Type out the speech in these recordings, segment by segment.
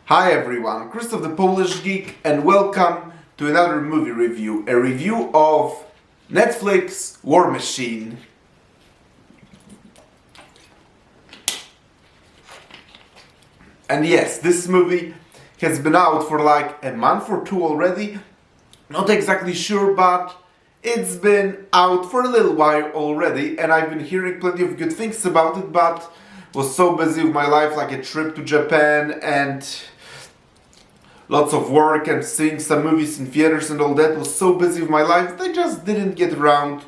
Hi everyone, Christoph the Polish Geek, and welcome to another movie review. A review of Netflix War Machine. And yes, this movie has been out for like a month or two already. Not exactly sure, but it's been out for a little while already, and I've been hearing plenty of good things about it, but was so busy with my life, like a trip to Japan and lots of work and seeing some movies in theaters and all that. Was so busy with my life that I just didn't get around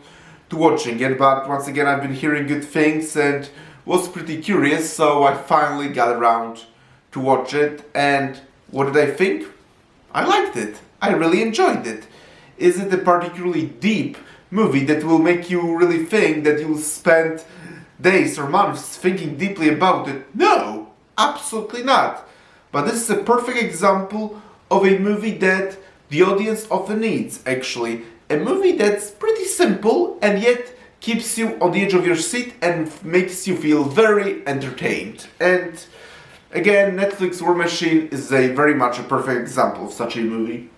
to watching it. But once again, I've been hearing good things and was pretty curious, so I finally got around to watch it. And what did I think? I liked it. I really enjoyed it. Is it a particularly deep movie that will make you really think, that you'll spend days or months thinking deeply about it? No, absolutely not. But this is a perfect example of a movie that the audience often needs, actually. A movie that's pretty simple and yet keeps you on the edge of your seat and makes you feel very entertained. And again, Netflix War Machine is a very much a perfect example of such a movie.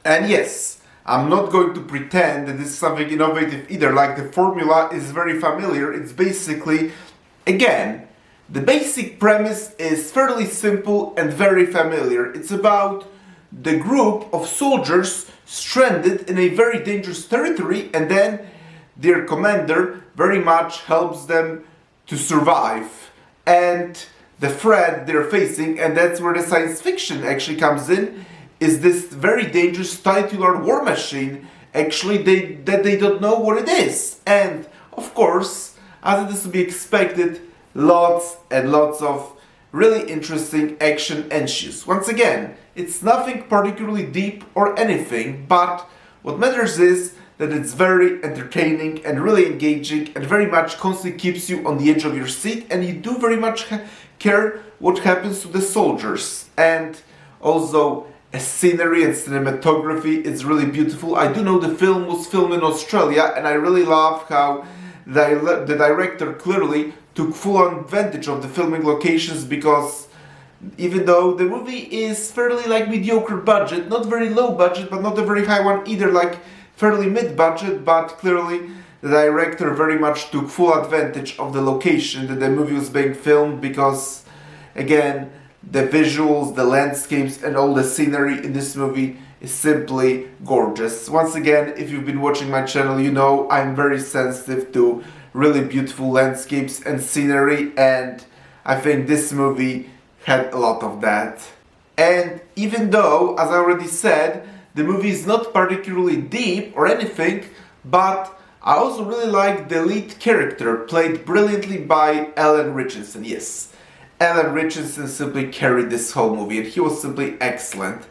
And yes, I'm not going to pretend that this is something innovative either, like the formula is very familiar. It's basically, again, the basic premise is fairly simple and very familiar. It's about the group of soldiers stranded in a very dangerous territory, and then their commander very much helps them to survive. And the threat they're facing, and that's where the science fiction actually comes in, is this very dangerous titular war machine, actually that they don't know what it is. And of course, as it is to be expected, lots and lots of really interesting action ensues. Once again, it's nothing particularly deep or anything, but what matters is that it's very entertaining and really engaging and very much constantly keeps you on the edge of your seat, and you do very much care what happens to the soldiers. And also, scenery and cinematography is really beautiful. I do know the film was filmed in Australia, and I really love how the director clearly took full advantage of the filming locations, because even though the movie is fairly like mediocre budget, not very low budget, but not a very high one either, like fairly mid-budget, but clearly the director very much took full advantage of the location that the movie was being filmed, because again, the visuals, the landscapes, and all the scenery in this movie is simply gorgeous. Once again, if you've been watching my channel, you know I'm very sensitive to really beautiful landscapes and scenery, and I think this movie had a lot of that. And even though, as I already said, the movie is not particularly deep or anything, but I also really like the lead character, played brilliantly by Alan Richardson. Yes, Alan Richardson simply carried this whole movie, and he was simply excellent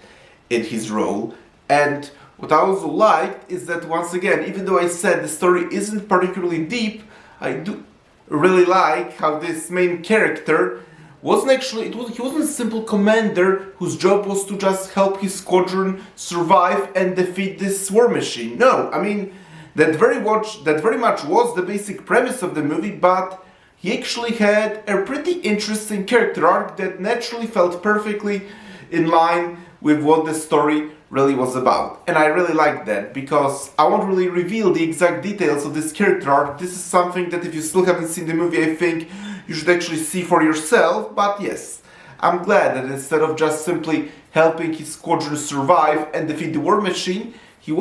in his role. And what I also liked is that, once again, even though I said the story isn't particularly deep, I do really like how this main character wasn't actually, he wasn't a simple commander whose job was to just help his squadron survive and defeat this war machine. No, I mean, that very much was the basic premise of the movie, but he actually had a pretty interesting character arc that naturally felt perfectly in line with what the story really was about. And I really like that, because I won't really reveal the exact details of this character arc. This is something that if you still haven't seen the movie, I think you should actually see for yourself. But yes, I'm glad that instead of just simply helping his squadron survive and defeat the war machine, he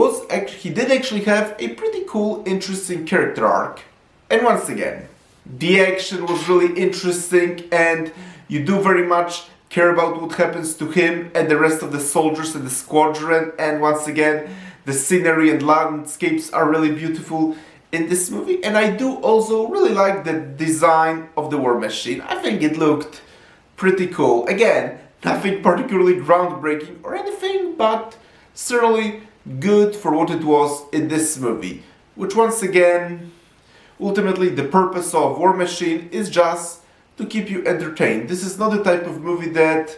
did actually have a pretty cool, interesting character arc. And once again, the action was really interesting, and you do very much care about what happens to him and the rest of the soldiers and the squadron. And once again, the scenery and landscapes are really beautiful in this movie. And I do also really like the design of the war machine. I think it looked pretty cool. Again, nothing particularly groundbreaking or anything, but certainly good for what it was in this movie. Which, once again, ultimately the purpose of War Machine is just to keep you entertained. This is not the type of movie that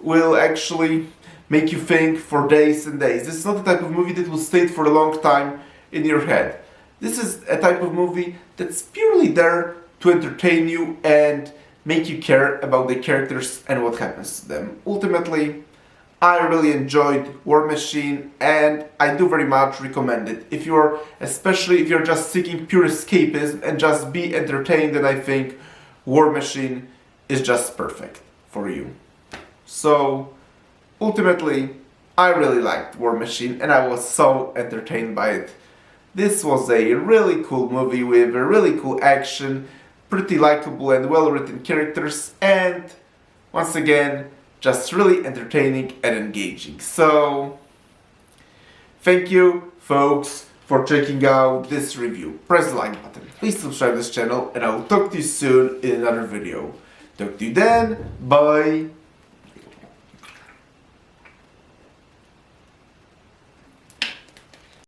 will actually make you think for days and days. This is not the type of movie that will stay for a long time in your head. This is a type of movie that's purely there to entertain you and make you care about the characters and what happens to them. Ultimately, I really enjoyed War Machine and I do very much recommend it. Especially if you're just seeking pure escapism and just be entertained, then I think War Machine is just perfect for you. So, ultimately, I really liked War Machine and I was so entertained by it. This was a really cool movie with a really cool action, pretty likable and well written characters, and once again, just really entertaining and engaging. So, thank you folks for checking out this review. Press the like button, please subscribe to this channel, and I will talk to you soon in another video. Talk to you then, bye!